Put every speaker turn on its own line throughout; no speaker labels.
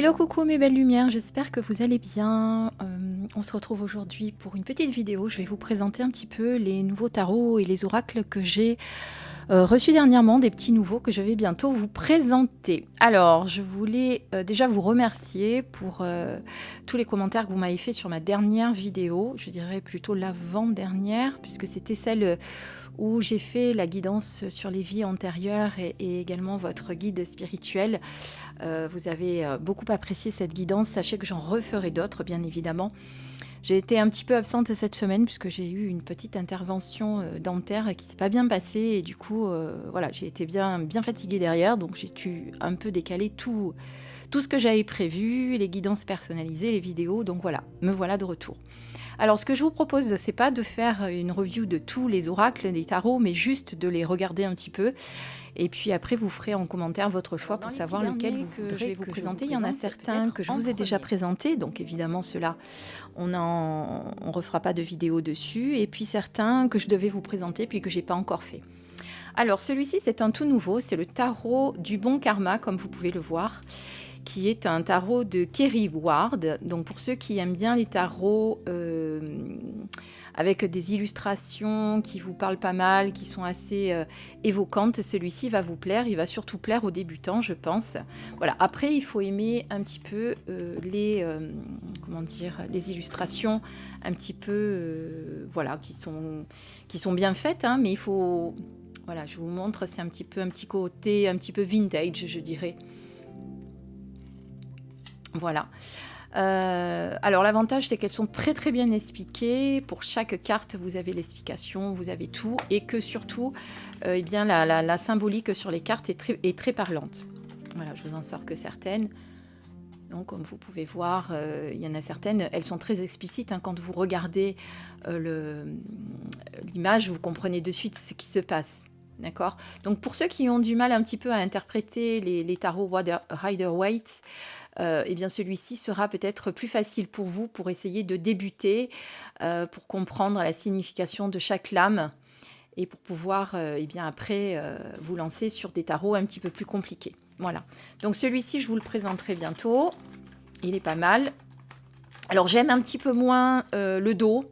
Hello, coucou mes belles lumières, j'espère que vous allez bien. On se retrouve aujourd'hui pour une petite vidéo. Je vais vous présenter un petit peu les nouveaux tarots et les oracles que j'ai reçus dernièrement, des petits nouveaux que je vais bientôt vous présenter. Alors, je voulais déjà vous remercier pour tous les commentaires que vous m'avez fait sur ma dernière vidéo, je dirais plutôt l'avant-dernière, puisque c'était celle où j'ai fait la guidance sur les vies antérieures et également votre guide spirituel. Vous avez beaucoup apprécié cette guidance. Sachez que j'en referai d'autres, bien évidemment. J'ai été un petit peu absente cette semaine puisque j'ai eu une petite intervention dentaire qui ne s'est pas bien passée. Et du coup, voilà, j'ai été bien fatiguée derrière. Donc j'ai dû un peu décaler tout ce que j'avais prévu, les guidances personnalisées, les vidéos. Donc voilà, me voilà de retour. Alors, ce que je vous propose, c'est pas de faire une review de tous les oracles, des tarots, mais juste de les regarder un petit peu. Et puis après, vous ferez en commentaire votre choix pour savoir lequel je vais vous présenter. Il y en a certains que je vous ai déjà présentés, donc évidemment ceux-là, on refera pas de vidéo dessus. Et puis certains que je devais vous présenter, puis que j'ai pas encore fait. Alors celui-ci, c'est un tout nouveau, c'est le tarot du bon karma, comme vous pouvez le voir, qui est un tarot de Kerry Ward. Donc pour ceux qui aiment bien les tarots avec des illustrations qui vous parlent pas mal, qui sont assez évocantes, celui-ci va vous plaire. Il va surtout plaire aux débutants, je pense. Voilà. Après, il faut aimer un petit peu les illustrations un petit peu voilà, qui sont bien faites, hein, mais il faut... Voilà, je vous montre, c'est un petit côté un petit peu vintage, je dirais. Voilà. Alors l'avantage, c'est qu'elles sont très bien expliquées. Pour chaque carte, vous avez l'explication, vous avez tout, et que surtout, eh bien la symbolique sur les cartes est très parlante. Voilà, je vous en sors que certaines. Donc, comme vous pouvez voir, il y en a certaines, elles sont très explicites, hein, quand vous regardez l'image, vous comprenez de suite ce qui se passe. D'accord. Donc, pour ceux qui ont du mal un petit peu à interpréter les tarots Rider-Waite, eh bien celui-ci sera peut-être plus facile pour vous pour essayer de débuter, pour comprendre la signification de chaque lame et pour pouvoir eh bien après vous lancer sur des tarots un petit peu plus compliqués. Voilà. Donc celui-ci, je vous le présenterai bientôt. Il est pas mal. Alors j'aime un petit peu moins le dos.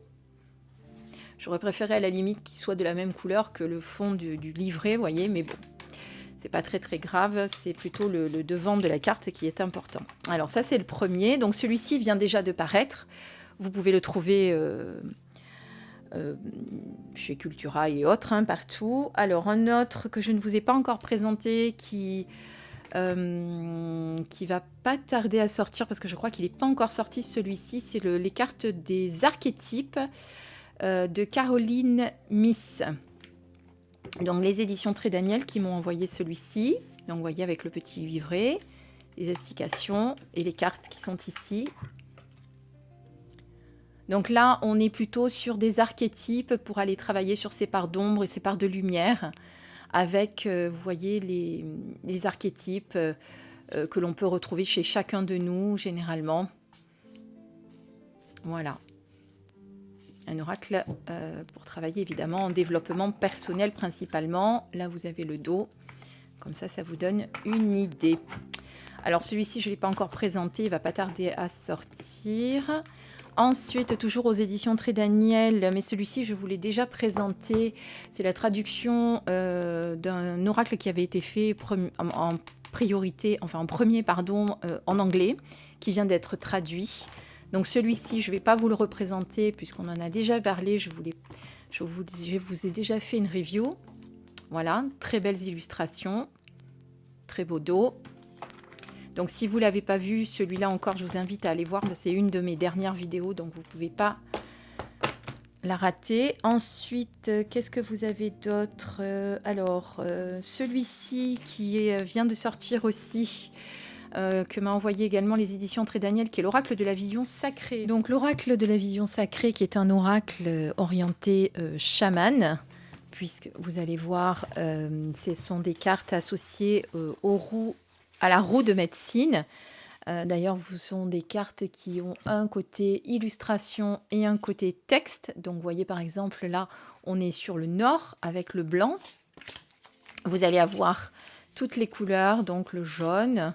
J'aurais préféré à la limite qu'il soit de la même couleur que le fond du livret, vous voyez, mais bon. C'est pas très grave, c'est plutôt le devant de la carte qui est important. Alors ça, c'est le premier. Donc celui-ci vient déjà de paraître. Vous pouvez le trouver chez Cultura et autres, hein, partout. Alors un autre que je ne vous ai pas encore présenté, qui va pas tarder à sortir, parce que je crois qu'il n'est pas encore sorti, celui-ci, c'est les cartes des archétypes de Caroline Miss. Donc les éditions Très Daniel qui m'ont envoyé celui-ci. Donc vous voyez, avec le petit livret, les explications et les cartes qui sont ici. Donc là, on est plutôt sur des archétypes pour aller travailler sur ces parts d'ombre et ces parts de lumière, avec, vous voyez, les archétypes que l'on peut retrouver chez chacun de nous, généralement. Voilà. Un oracle pour travailler évidemment en développement personnel principalement. Là, vous avez le dos. Comme ça, ça vous donne une idée. Alors, celui-ci, je ne l'ai pas encore présenté. Il ne va pas tarder à sortir. Ensuite, toujours aux éditions Très Daniel, mais celui-ci, je vous l'ai déjà présenté. C'est la traduction d'un oracle qui avait été fait en premier, en anglais, qui vient d'être traduit. Donc celui-ci, je ne vais pas vous le représenter puisqu'on en a déjà parlé. Je vous ai déjà fait une review. Voilà, très belles illustrations, très beau dos. Donc si vous ne l'avez pas vu, celui-là encore, je vous invite à aller voir. C'est une de mes dernières vidéos, donc vous ne pouvez pas la rater. Ensuite, qu'est-ce que vous avez d'autre? Alors, celui-ci qui vient de sortir aussi, que m'a envoyé également les éditions Très Daniel, qui est l'oracle de la vision sacrée. Donc l'oracle de la vision sacrée, qui est un oracle orienté chaman, puisque vous allez voir, ce sont des cartes associées à la roue de médecine. D'ailleurs, ce sont des cartes qui ont un côté illustration et un côté texte. Donc, vous voyez par exemple, là, on est sur le nord avec le blanc. Vous allez avoir toutes les couleurs, donc le jaune,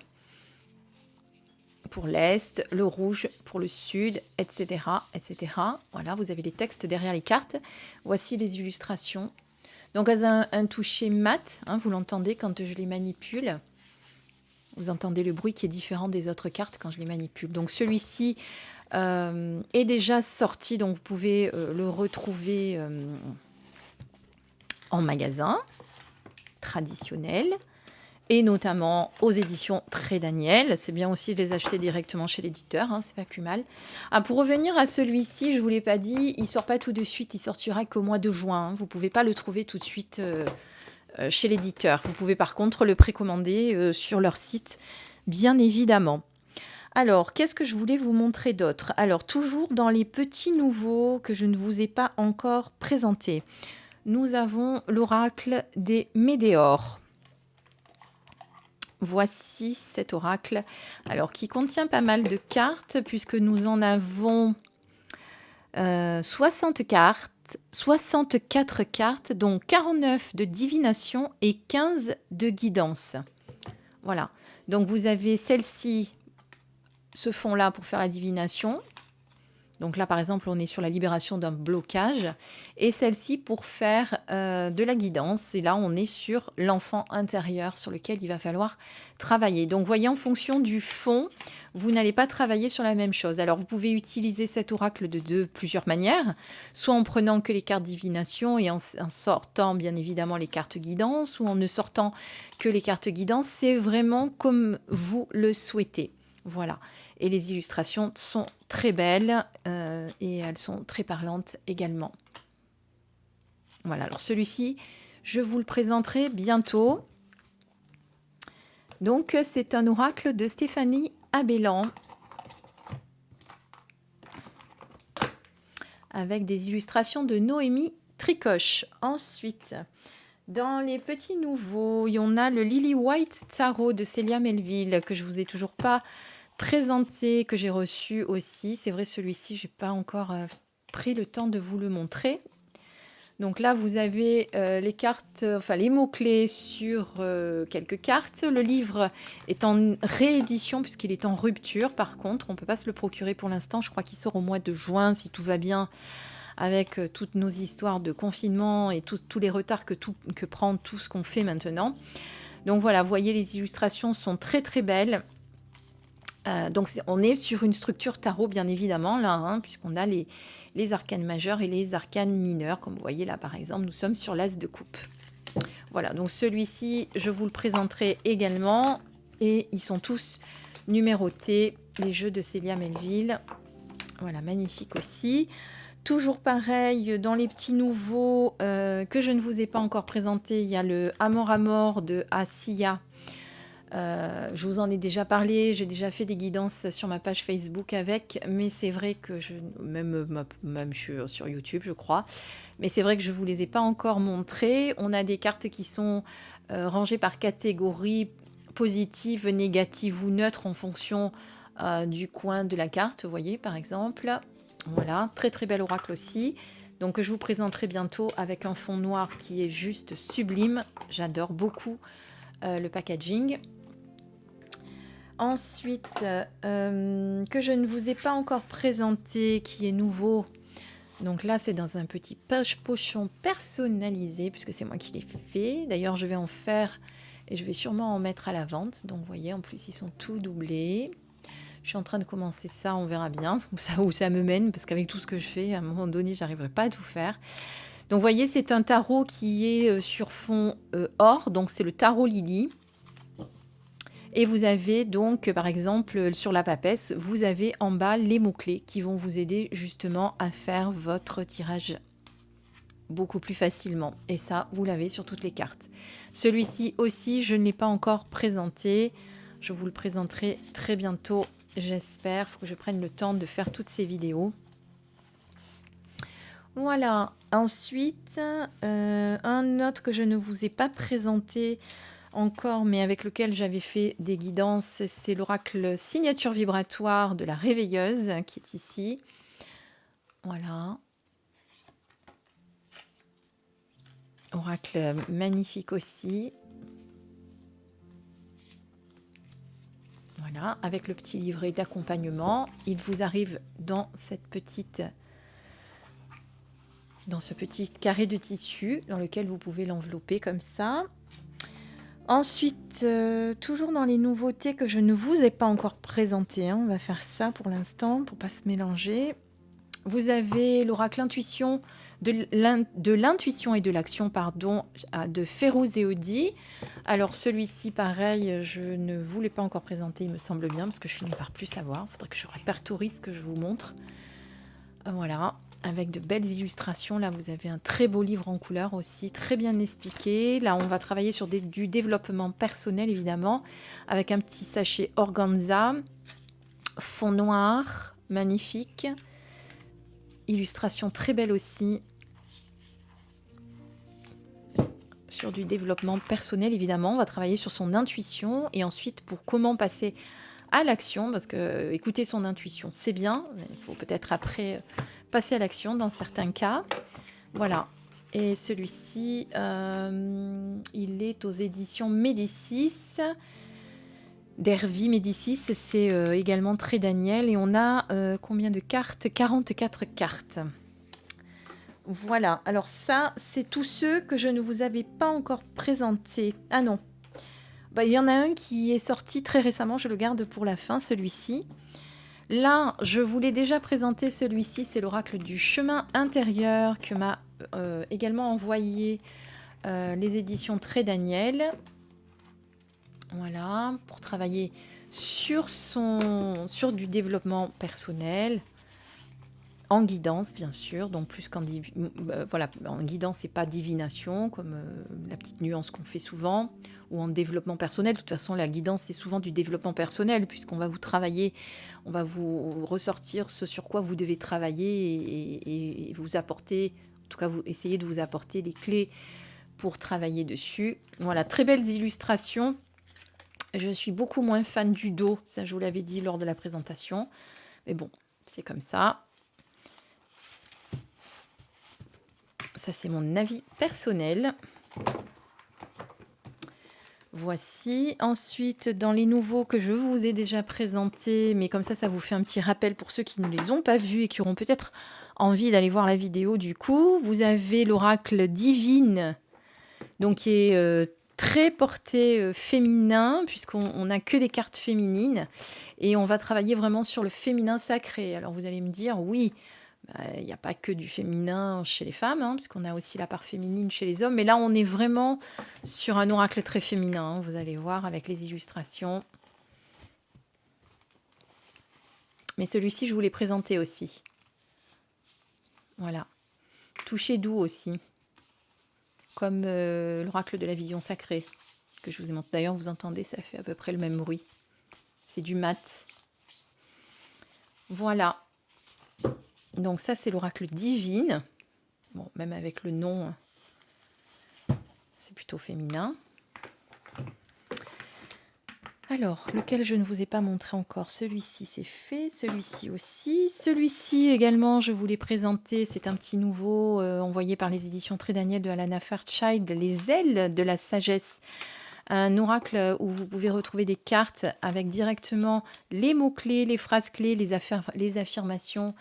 pour l'Est, le rouge pour le Sud, etc., etc. Voilà, vous avez les textes derrière les cartes. Voici les illustrations. Donc, elles ont un toucher mat, hein, vous l'entendez quand je les manipule. Vous entendez le bruit qui est différent des autres cartes quand je les manipule. Donc, celui-ci est déjà sorti, donc vous pouvez le retrouver en magasin traditionnel. Et notamment aux éditions Très Daniel. C'est bien aussi de les acheter directement chez l'éditeur, hein, c'est pas plus mal. Ah, pour revenir à celui-ci, je ne vous l'ai pas dit, il ne sort pas tout de suite, il sortira qu'au mois de juin. Hein. Vous ne pouvez pas le trouver tout de suite chez l'éditeur. Vous pouvez par contre le précommander sur leur site, bien évidemment. Alors, qu'est-ce que je voulais vous montrer d'autre? Alors, toujours dans les petits nouveaux que je ne vous ai pas encore présentés, nous avons l'oracle des Médéors. Voici cet oracle, alors qui contient pas mal de cartes, puisque nous en avons 60 cartes, 64 cartes, dont 49 de divination et 15 de guidance. Voilà, donc vous avez celle-ci, ce fond-là pour faire la divination. Donc là, par exemple, on est sur la libération d'un blocage. Et celle-ci pour faire de la guidance. Et là, on est sur l'enfant intérieur sur lequel il va falloir travailler. Donc, voyez, en fonction du fond, vous n'allez pas travailler sur la même chose. Alors, vous pouvez utiliser cet oracle de plusieurs manières. Soit en prenant que les cartes divination et en sortant, bien évidemment, les cartes guidance. Ou en ne sortant que les cartes guidance. C'est vraiment comme vous le souhaitez. Voilà. Et les illustrations sont très belles et elles sont très parlantes également. Voilà, alors celui-ci, je vous le présenterai bientôt. Donc, c'est un oracle de Stéphanie Abellan avec des illustrations de Noémie Tricoche. Ensuite, dans les petits nouveaux, il y en a le Lily White Tarot de Célia Melville que je ne vous ai toujours pas présenté, que j'ai reçu aussi. C'est vrai, celui-ci, je n'ai pas encore pris le temps de vous le montrer. Donc là, vous avez les cartes, enfin les mots-clés sur quelques cartes. Le livre est en réédition puisqu'il est en rupture. Par contre, on ne peut pas se le procurer pour l'instant. Je crois qu'il sort au mois de juin, si tout va bien, avec toutes nos histoires de confinement et tous les retards que prend tout ce qu'on fait maintenant. Donc voilà, vous voyez, les illustrations sont très très belles. Donc on est sur une structure tarot bien évidemment là, hein, puisqu'on a les arcanes majeurs et les arcanes mineurs. Comme vous voyez là par exemple, nous sommes sur l'as de coupe. Voilà, donc celui-ci, je vous le présenterai également. Et ils sont tous numérotés, les jeux de Célia Melville. Voilà, magnifique aussi. Toujours pareil, dans les petits nouveaux que je ne vous ai pas encore présentés, il y a le Amor à mort de Asiya. Je vous en ai déjà parlé, j'ai déjà fait des guidances sur ma page Facebook avec, mais c'est vrai que même je suis sur YouTube, je crois, mais c'est vrai que je ne vous les ai pas encore montrées. On a des cartes qui sont rangées par catégorie positive, négative ou neutre en fonction du coin de la carte, vous voyez, par exemple. Voilà, très très bel oracle aussi. Donc je vous présenterai bientôt avec un fond noir qui est juste sublime. J'adore beaucoup le packaging. Ensuite, que je ne vous ai pas encore présenté, qui est nouveau. Donc là, c'est dans un petit pochon personnalisé, puisque c'est moi qui l'ai fait. D'ailleurs, je vais en faire et je vais sûrement en mettre à la vente. Donc, vous voyez, en plus, ils sont tout doublés. Je suis en train de commencer ça, on verra bien où ça me mène, parce qu'avec tout ce que je fais, à un moment donné, j'arriverai pas à tout faire. Donc, vous voyez, c'est un tarot qui est sur fond or. Donc, c'est le tarot Lily. Et vous avez donc, par exemple, sur la papesse, vous avez en bas les mots-clés qui vont vous aider justement à faire votre tirage beaucoup plus facilement. Et ça, vous l'avez sur toutes les cartes. Celui-ci aussi, je ne l'ai pas encore présenté. Je vous le présenterai très bientôt, j'espère. Il faut que je prenne le temps de faire toutes ces vidéos. Voilà. Ensuite, un autre que je ne vous ai pas présenté encore, mais avec lequel j'avais fait des guidances, c'est l'oracle signature vibratoire de la réveilleuse qui est ici. Voilà. Oracle magnifique aussi. Voilà, avec le petit livret d'accompagnement. Il vous arrive dans dans ce petit carré de tissu dans lequel vous pouvez l'envelopper comme ça. Ensuite, toujours dans les nouveautés que je ne vous ai pas encore présentées, hein, on va faire ça pour l'instant pour pas se mélanger. Vous avez l'oracle intuition de l'intuition et de l'action, pardon, de Férouz et Audi. Alors celui-ci, pareil, je ne vous l'ai pas encore présenté, il me semble bien, parce que je finis par plus savoir. Il faudrait que je répertorie ce que je vous montre. Voilà, avec de belles illustrations. Là, vous avez un très beau livre en couleur aussi, très bien expliqué. Là, on va travailler sur du développement personnel, évidemment, avec un petit sachet organza, fond noir, magnifique. Illustration très belle aussi. Sur du développement personnel, évidemment. On va travailler sur son intuition et ensuite pour comment passer à l'action, parce que écouter son intuition, c'est bien. Il faut peut-être après passer à l'action dans certains cas. Voilà. Et celui-ci, il est aux éditions Médicis. D'Hervy Médicis, c'est également très Daniel. Et on a combien de cartes? 44 cartes. Voilà, alors ça, c'est tous ceux que je ne vous avais pas encore présentés. Ah non, bah, il y en a un qui est sorti très récemment, je le garde pour la fin, celui-ci. Là, je vous l'ai déjà présenté, celui-ci, c'est l'oracle du chemin intérieur que m'a également envoyé les éditions Très Daniel. Voilà, pour travailler sur du développement personnel. En guidance, bien sûr, donc plus qu'en voilà, en guidance et pas divination, comme la petite nuance qu'on fait souvent, ou en développement personnel. De toute façon, la guidance, c'est souvent du développement personnel, puisqu'on va vous travailler, on va vous ressortir ce sur quoi vous devez travailler et vous apporter, en tout cas, vous essayez de vous apporter les clés pour travailler dessus. Voilà, très belles illustrations. Je suis beaucoup moins fan du dos, ça je vous l'avais dit lors de la présentation, mais bon, c'est comme ça. Ça, c'est mon avis personnel. Voici. Ensuite, dans les nouveaux que je vous ai déjà présentés, mais comme ça vous fait un petit rappel pour ceux qui ne les ont pas vus et qui auront peut-être envie d'aller voir la vidéo du coup. Vous avez l'oracle divine, donc qui est très porté féminin, puisqu'on n'a que des cartes féminines. Et on va travailler vraiment sur le féminin sacré. Alors vous allez me dire, oui, il n'y a pas que du féminin chez les femmes, hein, puisqu'on a aussi la part féminine chez les hommes. Mais là, on est vraiment sur un oracle très féminin, hein, vous allez voir avec les illustrations. Mais celui-ci, je vous l'ai présenté aussi. Voilà. Toucher doux aussi. Comme l'oracle de la vision sacrée, que je vous ai montré. D'ailleurs, vous entendez, ça fait à peu près le même bruit. C'est du mat. Voilà. Donc ça, c'est l'oracle divine. Bon, même avec le nom, c'est plutôt féminin. Alors, lequel je ne vous ai pas montré encore. Celui-ci, c'est fait. Celui-ci aussi. Celui-ci également, je vous l'ai présenté. C'est un petit nouveau envoyé par les éditions Très Daniel de Alana Fairchild. Les ailes de la sagesse. Un oracle où vous pouvez retrouver des cartes avec directement les mots-clés, les phrases clés, les affirmations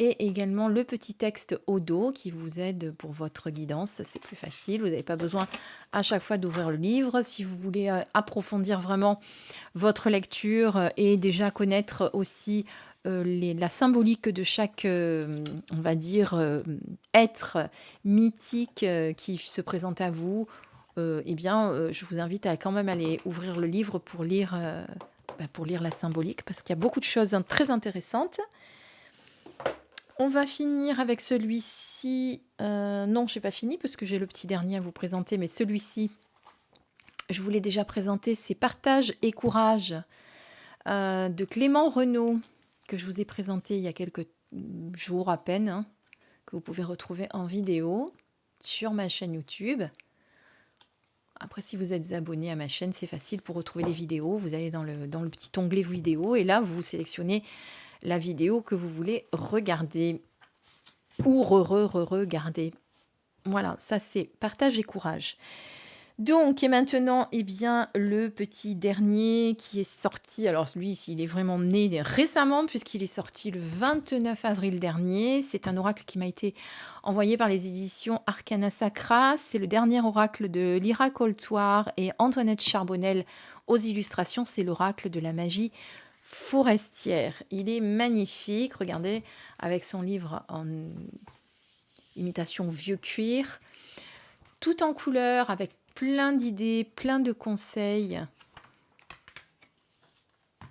et également le petit texte au dos qui vous aide pour votre guidance. C'est plus facile, vous n'avez pas besoin à chaque fois d'ouvrir le livre. Si vous voulez approfondir vraiment votre lecture et déjà connaître aussi la symbolique de chaque, on va dire, être mythique qui se présente à vous, eh bien, je vous invite à quand même aller ouvrir le livre pour lire la symbolique, parce qu'il y a beaucoup de choses très intéressantes. On va finir avec celui-ci. Non, je n'ai pas fini, parce que j'ai le petit dernier à vous présenter, mais celui-ci, je vous l'ai déjà présenté, c'est Partage et courage de Clément Renaud, que je vous ai présenté il y a quelques jours à peine, hein, que vous pouvez retrouver en vidéo sur ma chaîne YouTube. Après, si vous êtes abonné à ma chaîne, c'est facile pour retrouver les vidéos. Vous allez dans le petit onglet vidéo et là, vous sélectionnez la vidéo que vous voulez regarder ou re-regarder. Voilà, ça c'est Partage et courage. Donc, et maintenant, eh bien, le petit dernier qui est sorti. Alors, lui, il est vraiment né récemment, puisqu'il est sorti le 29 avril dernier. C'est un oracle qui m'a été envoyé par les éditions Arcana Sacra. C'est le dernier oracle de Lyra Coltoire et Antoinette Charbonnel aux illustrations. C'est l'oracle de la magie forestière. Il est magnifique. Regardez, avec son livre en imitation vieux cuir, tout en couleur, avec plein d'idées, plein de conseils.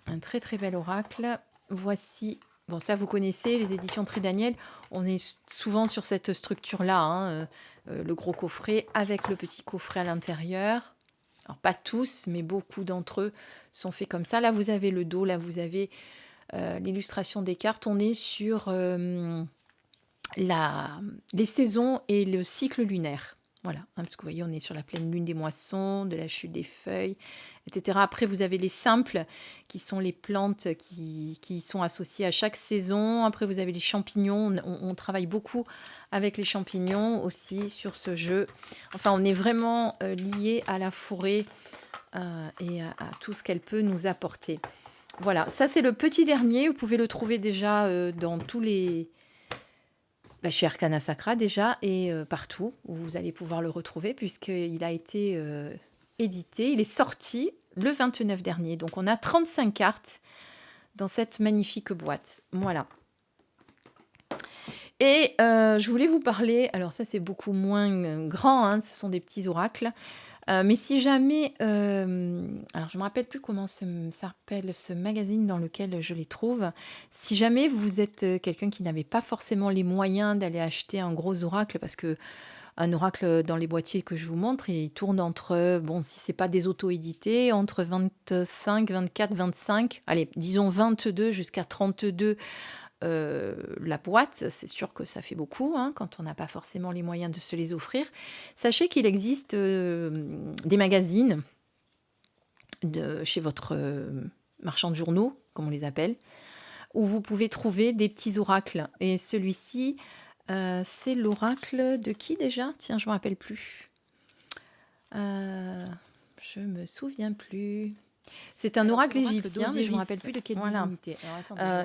Un très très bel oracle. Voici, bon ça vous connaissez, les éditions Tridaniel. On est souvent sur cette structure-là, hein, le gros coffret avec le petit coffret à l'intérieur. Alors pas tous, mais beaucoup d'entre eux sont faits comme ça. Là vous avez le dos, là vous avez l'illustration des cartes. On est sur les saisons et le cycle lunaire. Voilà, hein, parce que vous voyez, on est sur la pleine lune des moissons, de la chute des feuilles, etc. Après, vous avez les simples, qui sont les plantes qui sont associées à chaque saison. Après, vous avez les champignons. On travaille beaucoup avec les champignons aussi sur ce jeu. Enfin, on est vraiment lié à la forêt et à tout ce qu'elle peut nous apporter. Voilà, ça c'est le petit dernier. Vous pouvez le trouver déjà dans tous les... chez Arcana Sacra déjà et partout où vous allez pouvoir le retrouver puisqu'il a été édité. Il est sorti le 29 dernier. Donc on a 35 cartes dans cette magnifique boîte. Voilà. Et je voulais vous parler, alors ça c'est beaucoup moins grand, hein, ce sont des petits oracles. Mais si jamais, alors je ne me rappelle plus comment s'appelle ce magazine dans lequel je les trouve. Si jamais vous êtes quelqu'un qui n'avait pas forcément les moyens d'aller acheter un gros oracle, parce que un oracle dans les boîtiers que je vous montre, il tourne entre, bon, si c'est pas des auto-édités, entre 25, 24, 25, allez, disons 22 jusqu'à 32 la boîte. C'est sûr que ça fait beaucoup hein, quand on n'a pas forcément les moyens de se les offrir. Sachez qu'il existe des magazines chez votre marchand de journaux, comme on les appelle, où vous pouvez trouver des petits oracles. Et celui-ci, c'est l'oracle de qui déjà? Tiens, je ne me rappelle plus. Je me souviens plus. C'est un oracle égyptien, mais je ne me rappelle plus de quelle divinité.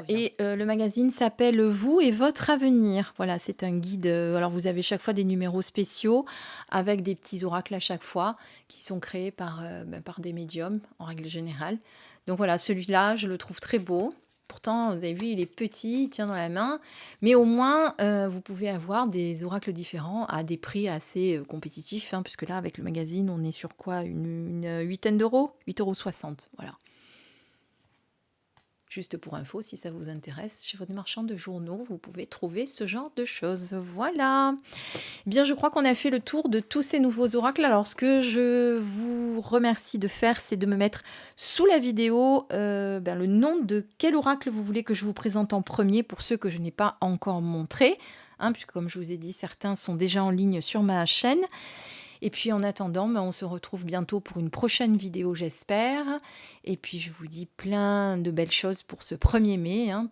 Et le magazine s'appelle Vous et votre avenir. Voilà, c'est un guide. Alors, vous avez chaque fois des numéros spéciaux avec des petits oracles à chaque fois qui sont créés par des médiums en règle générale. Donc voilà, celui-là, je le trouve très beau. Pourtant, vous avez vu, il est petit, il tient dans la main. Mais au moins, vous pouvez avoir des oracles différents à des prix assez compétitifs. Hein, puisque là, avec le magazine, on est sur quoi? Une huitaine d'euros? 8,60 €. Voilà. Juste pour info, si ça vous intéresse, chez votre marchand de journaux, vous pouvez trouver ce genre de choses. Voilà. Bien, je crois qu'on a fait le tour de tous ces nouveaux oracles. Alors, ce que je vous remercie de faire, c'est de me mettre sous la vidéo le nom de quel oracle vous voulez que je vous présente en premier pour ceux que je n'ai pas encore montrés. Hein, puisque comme je vous ai dit, certains sont déjà en ligne sur ma chaîne. Et puis en attendant, on se retrouve bientôt pour une prochaine vidéo, j'espère. Et puis je vous dis plein de belles choses pour ce 1er mai. Hein,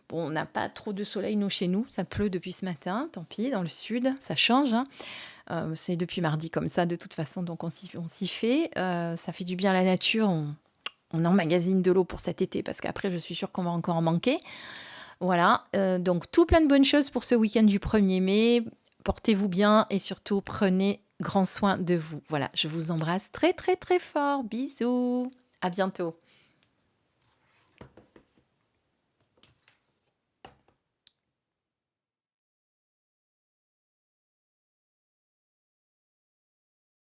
bon, on n'a pas trop de soleil, nous, chez nous. Ça pleut depuis ce matin, tant pis, dans le sud, ça change. Hein. C'est depuis mardi comme ça, de toute façon, donc on s'y fait. Ça fait du bien à la nature. On emmagasine de l'eau pour cet été, parce qu'après, je suis sûre qu'on va encore en manquer. Voilà, donc tout plein de bonnes choses pour ce week-end du 1er mai. Portez-vous bien et surtout prenez grand soin de vous. Voilà, je vous embrasse très très très fort. Bisous, à bientôt.